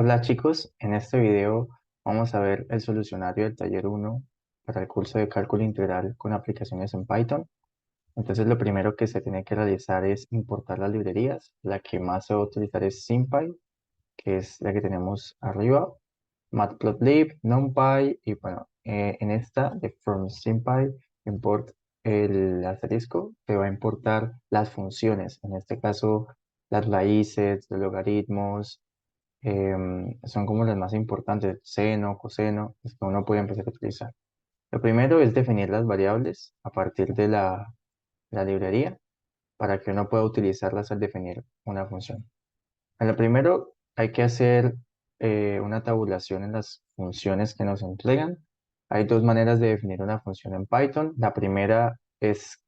Hola chicos, en este video vamos a ver el solucionario del taller uno para el curso de cálculo integral con aplicaciones en Python. Entonces lo primero que se tiene que realizar es importar las librerías. La que más se va a utilizar es SymPy, que es la que tenemos arriba, Matplotlib, NumPy y bueno, en esta de from SymPy import el asterisco te va a importar las funciones, en este caso las raíces, los logaritmos, son como las más importantes, seno, coseno, es que uno puede empezar a utilizar. Lo primero es definir las variables a partir de la librería para que uno pueda utilizarlas al definir una función. En lo primero hay que hacer una tabulación en las funciones que nos entregan. Hay dos maneras de definir una función en Python. La primera es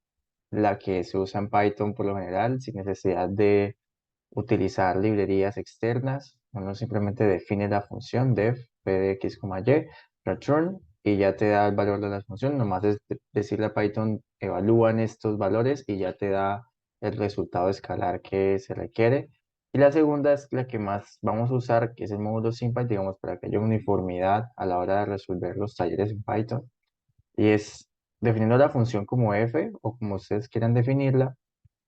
la que se usa en Python por lo general, sin necesidad de utilizar librerías externas. Uno simplemente define la función def p de x, y, return, y ya te da el valor de la función. Nomás es decirle a Python, evalúan estos valores y ya te da el resultado escalar que se requiere. Y la segunda es la que más vamos a usar, que es el módulo SymPy, digamos, para que haya uniformidad a la hora de resolver los talleres en Python. Y es definiendo la función como f o como ustedes quieran definirla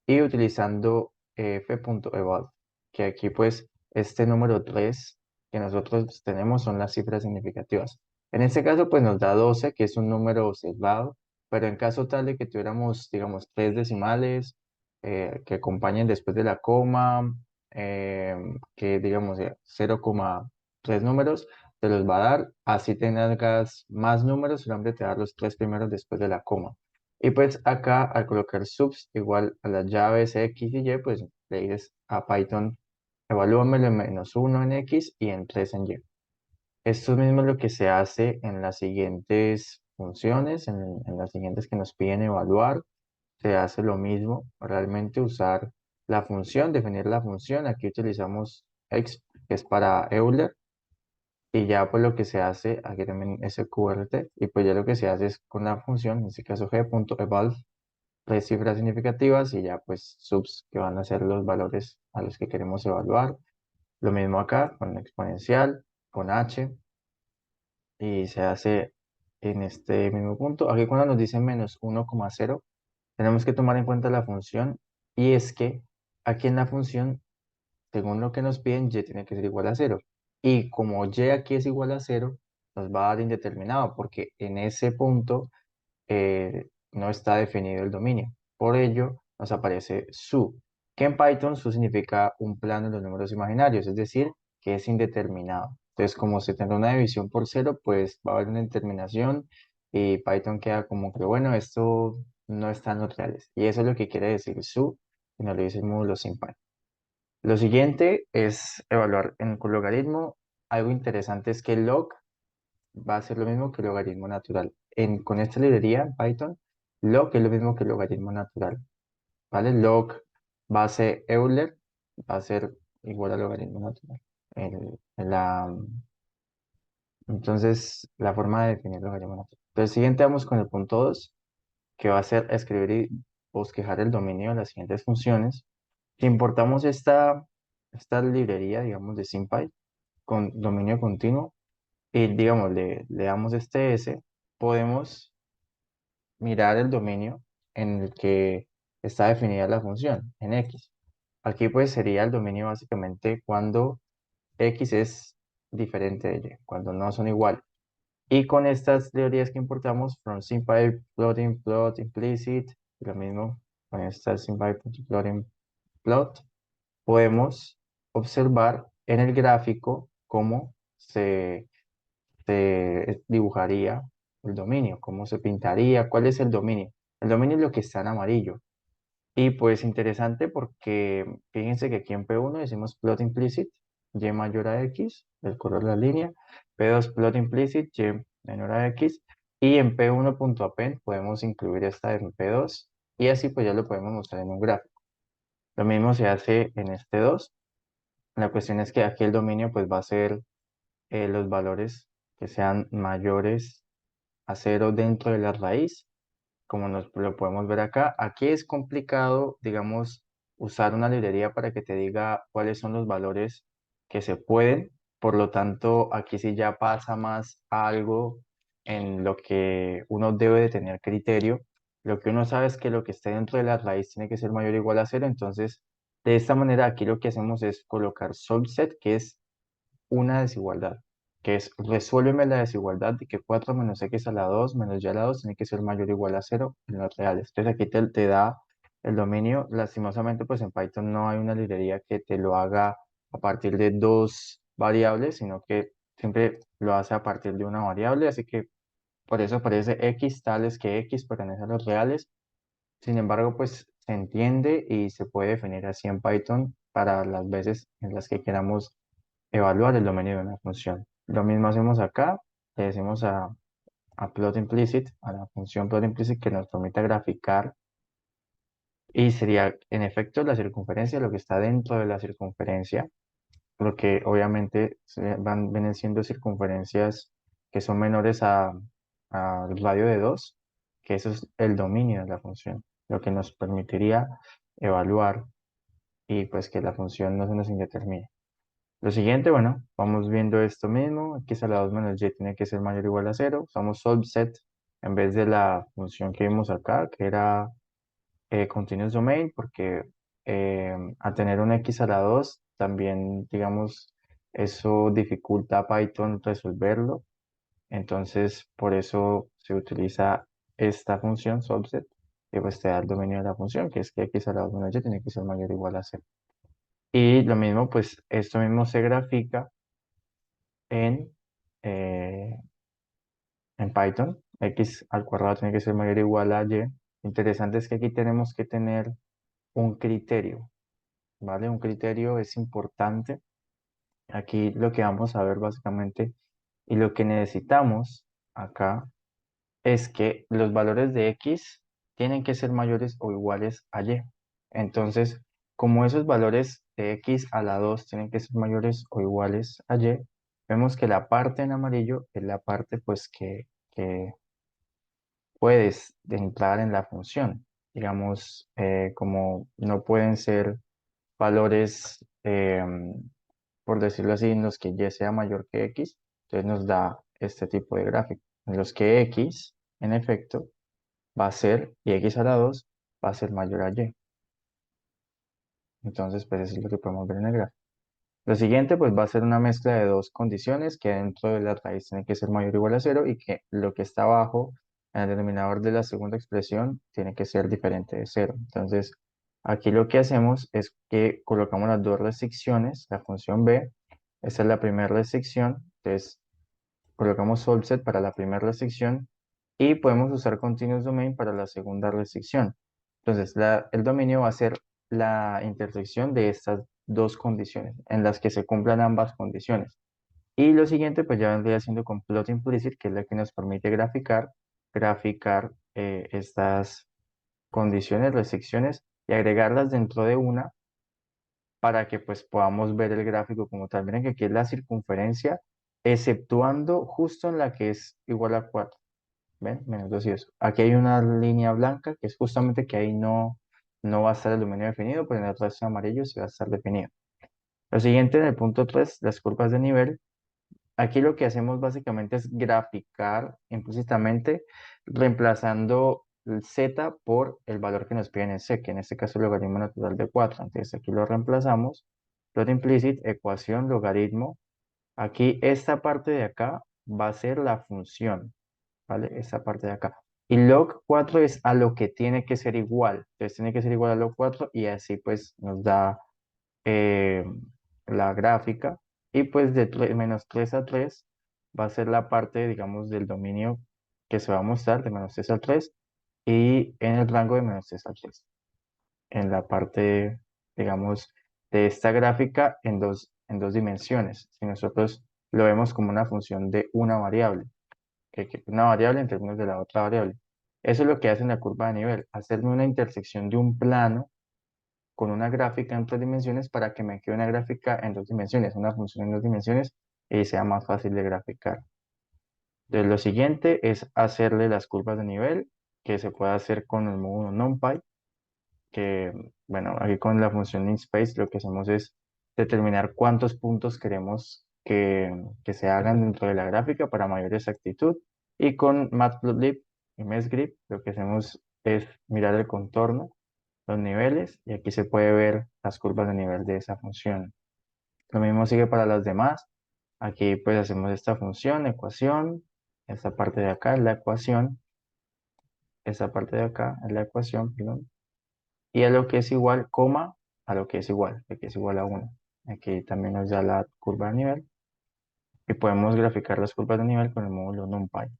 y utilizando f.eval, que aquí pues este número 3 que nosotros tenemos son las cifras significativas. En este caso pues nos da 12, que es un número observado, pero en caso tal de que tuviéramos, digamos, tres decimales que acompañen después de la coma, que digamos 0,3 números, te los va a dar, así tengas más números, solamente te va a dar los tres primeros después de la coma. Y pues acá al colocar subs igual a las llaves X y Y, pues le dices a Python, evalúamelo en -1 en X y en 3 en Y. Esto mismo es lo que se hace en las siguientes funciones, en las siguientes que nos piden evaluar. Se hace lo mismo, realmente usar la función, definir la función. Aquí utilizamos X, que es para Euler, y ya pues lo que se hace, aquí también SQRT, y pues ya lo que se hace es con la función, en este caso g.eval, tres cifras significativas y ya pues subs que van a ser los valores a los que queremos evaluar. Lo mismo acá con exponencial, con h y se hace en este mismo punto. Aquí cuando nos dicen -1,0 tenemos que tomar en cuenta la función y es que aquí en la función, según lo que nos piden, y tiene que ser igual a 0. Y como y aquí es igual a 0, nos va a dar indeterminado porque en ese punto no está definido el dominio. Por ello, nos aparece su, que en Python su significa un plano de los números imaginarios, es decir, que es indeterminado. Entonces, como se tendrá una división por cero, pues va a haber una indeterminación y Python queda como que, bueno, esto no está en los reales. Y eso es lo que quiere decir su, y nos lo dice el módulo SymPy. Lo siguiente es evaluar en el logaritmo. Algo interesante es que el log va a ser lo mismo que el logaritmo natural. Con esta librería en Python, log es lo mismo que el logaritmo natural, ¿vale? Log base Euler va a ser igual al logaritmo natural. Entonces, la forma de definir logaritmo natural. Entonces, siguiente vamos con el punto 2, que va a ser escribir y bosquejar el dominio de las siguientes funciones. Si importamos esta librería, digamos, de SymPy con dominio continuo, y digamos, le damos este S, podemos mirar el dominio en el que está definida la función, en X. Aquí pues sería el dominio básicamente cuando X es diferente de Y, cuando no son iguales. Y con estas teorías que importamos, from SymPy, plotting, plot, implicit, lo mismo con esta SymPy, plotting, plot, podemos observar en el gráfico cómo se dibujaría el dominio, cómo se pintaría, cuál es el dominio. El dominio es lo que está en amarillo. Y pues interesante porque fíjense que aquí en P1 decimos plot implicit, y mayor a x, el color de la línea, P2 plot implicit, y menor a x, y en P1.append podemos incluir esta en P2, y así pues ya lo podemos mostrar en un gráfico. Lo mismo se hace en este 2. La cuestión es que aquí el dominio pues va a ser los valores que sean mayores a 0 dentro de la raíz, como nos lo podemos ver acá. Aquí es complicado, digamos, usar una librería para que te diga cuáles son los valores que se pueden, Por lo tanto, aquí sí ya pasa más a algo en lo que uno debe de tener criterio. Lo que uno sabe es que lo que esté dentro de la raíz tiene que ser mayor o igual a cero. Entonces, de esta manera, aquí lo que hacemos es colocar subset, que es una desigualdad, que es resuélveme la desigualdad de que 4 menos x a la 2 menos y a la 2 tiene que ser mayor o igual a cero en los reales. Entonces aquí te da el dominio. Lastimosamente, pues en Python no hay una librería que te lo haga a partir de dos variables, sino que siempre lo hace a partir de una variable, así que por eso aparece x tales que x pertenece a los reales. Sin embargo, pues se entiende y se puede definir así en Python para las veces en las que queramos evaluar el dominio de una función. Lo mismo hacemos acá, le decimos a plot implicit, a la función plot implicit que nos permite graficar y sería en efecto la circunferencia, lo que está dentro de la circunferencia, porque obviamente vienen siendo circunferencias que son menores al radio de 2, que eso es el dominio de la función, lo que nos permitiría evaluar y pues que la función no se nos indetermine. Lo siguiente, bueno, vamos viendo esto mismo. X a la 2 menos y tiene que ser mayor o igual a cero. Usamos solvset en vez de la función que vimos acá, que era continuous domain, porque al tener un x a la 2, también, digamos, eso dificulta a Python resolverlo. Entonces, por eso se utiliza esta función solvset, que pues te da el dominio de la función, que es que x a la 2 menos y tiene que ser mayor o igual a cero. Y lo mismo, pues esto mismo se grafica en, eh, en Python. X al cuadrado tiene que ser mayor o igual a y. Interesante es que aquí tenemos que tener un criterio, ¿vale? Un criterio es importante. Aquí lo que vamos a ver básicamente y lo que necesitamos acá es que los valores de X tienen que ser mayores o iguales a Y. Entonces, como esos valores de X a la 2 tienen que ser mayores o iguales a Y, vemos que la parte en amarillo es la parte pues que puedes entrar en la función. Digamos, como no pueden ser valores, por decirlo así, en los que Y sea mayor que X, entonces nos da este tipo de gráfico, en los que X, en efecto, va a ser, y X a la 2 va a ser mayor a Y. Entonces, pues eso es lo que podemos ver en el gráfico. Lo siguiente, pues va a ser una mezcla de dos condiciones, que dentro de la raíz tiene que ser mayor o igual a cero y que lo que está abajo en el denominador de la segunda expresión tiene que ser diferente de cero. Entonces, aquí lo que hacemos es que colocamos las dos restricciones, la función b, esta es la primera restricción, entonces colocamos solvset para la primera restricción y podemos usar continuous domain para la segunda restricción. Entonces, el dominio va a ser la intersección de estas dos condiciones, en las que se cumplan ambas condiciones. Y lo siguiente, pues ya vendría siendo con plot implicit, que es la que nos permite graficar estas condiciones, restricciones y agregarlas dentro de una para que pues podamos ver el gráfico como tal. Miren que aquí es la circunferencia, exceptuando justo en la que es igual a 4. ¿Ven? Menos 2 y eso. Aquí hay una línea blanca que es justamente que ahí no va a estar el dominio definido, pero en el resto amarillo sí va a estar definido. Lo siguiente, en el punto 3 las curvas de nivel. Aquí lo que hacemos básicamente es graficar implícitamente reemplazando el z por el valor que nos piden en c, que en este caso es logaritmo natural de 4. Entonces aquí lo reemplazamos. Plot implicit, ecuación, logaritmo. Aquí esta parte de acá va a ser la función, ¿vale? Esta parte de acá. Y log 4 es a lo que tiene que ser igual. Entonces tiene que ser igual a log 4 y así pues nos da eh, la gráfica. Y pues de menos 3 a 3 va a ser la parte, digamos, del dominio que se va a mostrar de menos 3 a 3 y en el rango de menos 3 a 3. En la parte, digamos, de esta gráfica en dos dimensiones. Si nosotros lo vemos como una función de una variable, que una variable en términos de la otra variable. Eso es lo que hace en la curva de nivel, hacerme una intersección de un plano con una gráfica en tres dimensiones para que me quede una gráfica en dos dimensiones, una función en dos dimensiones y sea más fácil de graficar. Entonces, lo siguiente es hacerle las curvas de nivel, que se puede hacer con el módulo NumPy, que, bueno, aquí con la función linspace lo que hacemos es determinar cuántos puntos queremos que se hagan dentro de la gráfica para mayor exactitud. Y con Matplotlib y Mesgrip lo que hacemos es mirar el contorno, los niveles, y aquí se puede ver las curvas de nivel de esa función. Lo mismo sigue para las demás. Aquí pues hacemos esta función, ecuación, esta parte de acá es la ecuación, esta parte de acá es la ecuación, perdón, y a lo que es igual, coma, a lo que es igual, de que es igual a 1. Aquí también nos da la curva de nivel y podemos graficar las curvas de nivel con el módulo NumPy,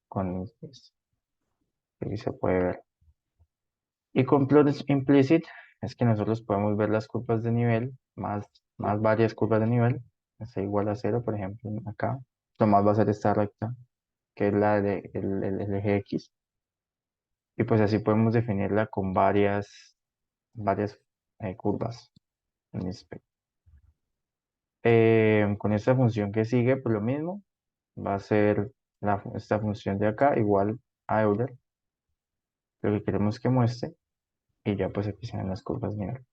con esto, aquí se puede ver. Y con plot implicit es que nosotros podemos ver las curvas de nivel, más varias curvas de nivel, es igual a 0, por ejemplo, acá. Lo más va a ser esta recta, que es la de el eje X. Y pues así podemos definirla con varias curvas en espectro. Con esta función que sigue, pues lo mismo, va a ser esta función de acá igual a Euler, lo que queremos que muestre, y ya pues aquí se ven las curvas de nivel.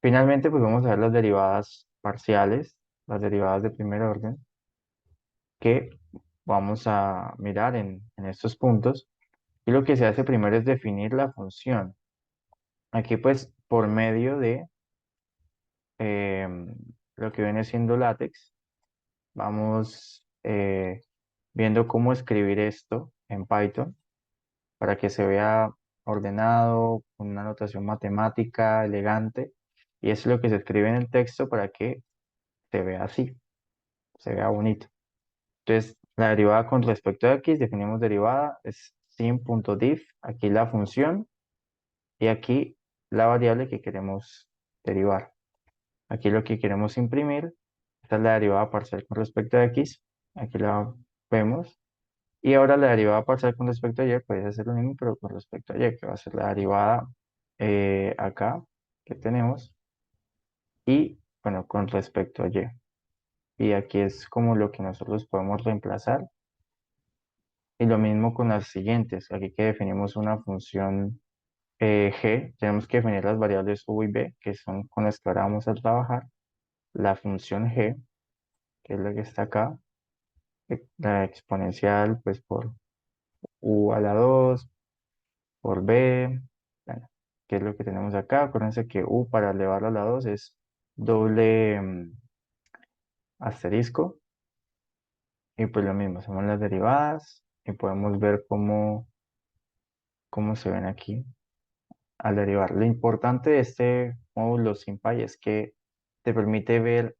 Finalmente, pues vamos a ver las derivadas parciales, las derivadas de primer orden, que vamos a mirar en estos puntos. Y lo que se hace primero es definir la función. Aquí pues por medio de lo que viene siendo LaTeX, vamos viendo cómo escribir esto en Python para que se vea ordenado, con una notación matemática, elegante. Y eso es lo que se escribe en el texto para que se vea así, se vea bonito. Entonces, la derivada con respecto a x, definimos derivada, es sim.diff, aquí la función y aquí la variable que queremos derivar. Aquí lo que queremos imprimir, esta es la derivada parcial con respecto a x, aquí la vemos. Y ahora la derivada parcial con respecto a y puede hacer lo mismo, pero con respecto a y, que va a ser la derivada acá que tenemos, y bueno, con respecto a y. Y aquí es como lo que nosotros podemos reemplazar. Y lo mismo con las siguientes. Aquí que definimos una función g, tenemos que definir las variables u y b, que son con las que ahora vamos a trabajar. La función g, que es la que está acá, la exponencial, pues por u a la 2 por b, bueno, que es lo que tenemos acá. Acuérdense que u para elevarlo a la 2 es doble asterisco. Y pues lo mismo, hacemos las derivadas y podemos ver cómo se ven aquí al derivar. Lo importante de este módulo SymPy es que te permite ver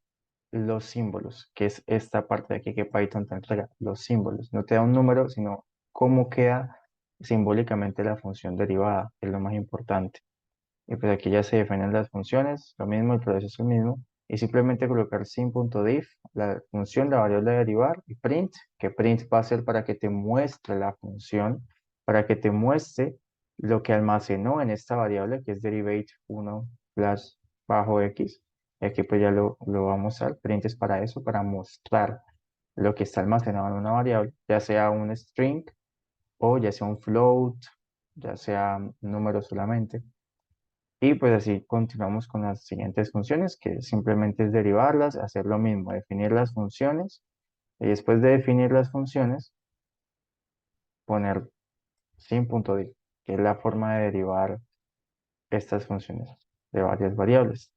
los símbolos, que es esta parte de aquí que Python te entrega, los símbolos. No te da un número, sino cómo queda simbólicamente la función derivada, que es lo más importante. Y pues aquí ya se definen las funciones, lo mismo, el proceso es el mismo. Y simplemente colocar sim.diff, la función, la variable de derivar, y print, que print va a ser para que te muestre la función, para que te muestre lo que almacenó en esta variable, que es derivate 1 plus bajo x. Y aquí pues ya lo vamos a usar. Print es para eso, para mostrar lo que está almacenado en una variable, ya sea un string o ya sea un float, ya sea un número solamente. Y pues así continuamos con las siguientes funciones, que simplemente es derivarlas, hacer lo mismo, definir las funciones y después de definir las funciones, poner sim.diff, que es la forma de derivar estas funciones de varias variables.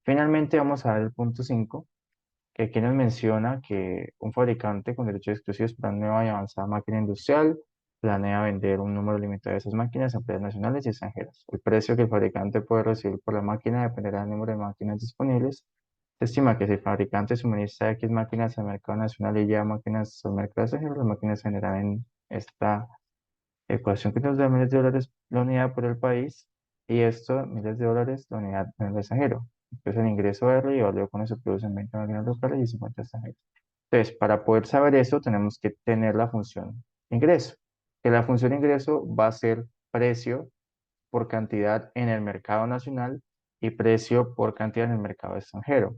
Finalmente vamos a ver el punto 5, que aquí nos menciona que un fabricante con derechos exclusivos para una nueva y avanzada máquina industrial planea vender un número limitado de esas máquinas a empresas nacionales y extranjeras. El precio que el fabricante puede recibir por la máquina dependerá del número de máquinas disponibles. Se estima que si el fabricante suministra X máquinas al mercado nacional y lleva máquinas al mercado extranjero, las máquinas generan en esta ecuación que nos da miles de dólares la unidad por el país y esto, miles de dólares la unidad en el extranjero. Entonces el ingreso R y valor con eso se producen 20 máquinas locales y 50 extranjeras. Entonces, para poder saber eso, tenemos que tener la función ingreso. Que la función ingreso va a ser precio por cantidad en el mercado nacional y precio por cantidad en el mercado extranjero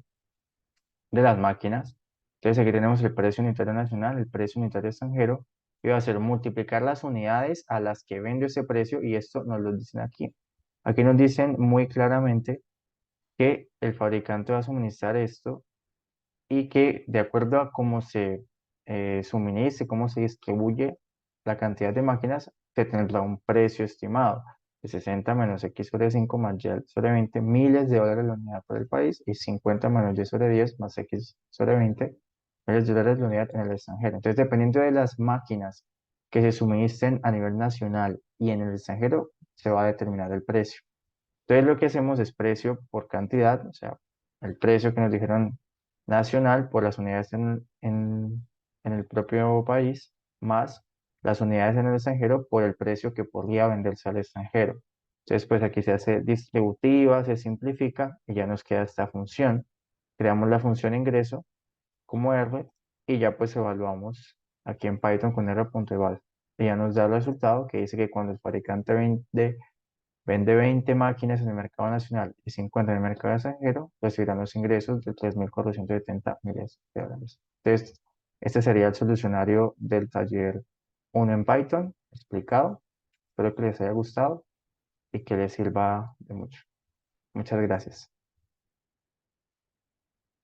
de las máquinas. Entonces aquí tenemos el precio unitario nacional, el precio unitario extranjero, y va a ser multiplicar las unidades a las que vendo ese precio, y esto nos lo dicen aquí. Aquí nos dicen muy claramente que el fabricante va a suministrar esto y que de acuerdo a cómo se suministre, cómo se distribuye la cantidad de máquinas, se tendrá un precio estimado de 60 menos X sobre 5 más Y sobre 20 miles de dólares la unidad por el país y 50 menos Y sobre 10 más X sobre 20 miles de dólares la unidad en el extranjero. Entonces, dependiendo de las máquinas que se suministren a nivel nacional y en el extranjero, se va a determinar el precio. Entonces lo que hacemos es precio por cantidad, o sea, el precio que nos dijeron nacional por las unidades en el propio país, más las unidades en el extranjero por el precio que podría venderse al extranjero. Entonces, pues aquí se hace distributiva, se simplifica y ya nos queda esta función. Creamos la función ingreso como R y ya pues evaluamos aquí en Python con R.eval. Y ya nos da el resultado que dice que cuando el fabricante vende 20 máquinas en el mercado nacional y 50 en el mercado extranjero, recibirán los ingresos de 3.470 millones de dólares. Entonces, este sería el solucionario del taller uno en Python, explicado. Espero que les haya gustado y que les sirva de mucho. Muchas gracias.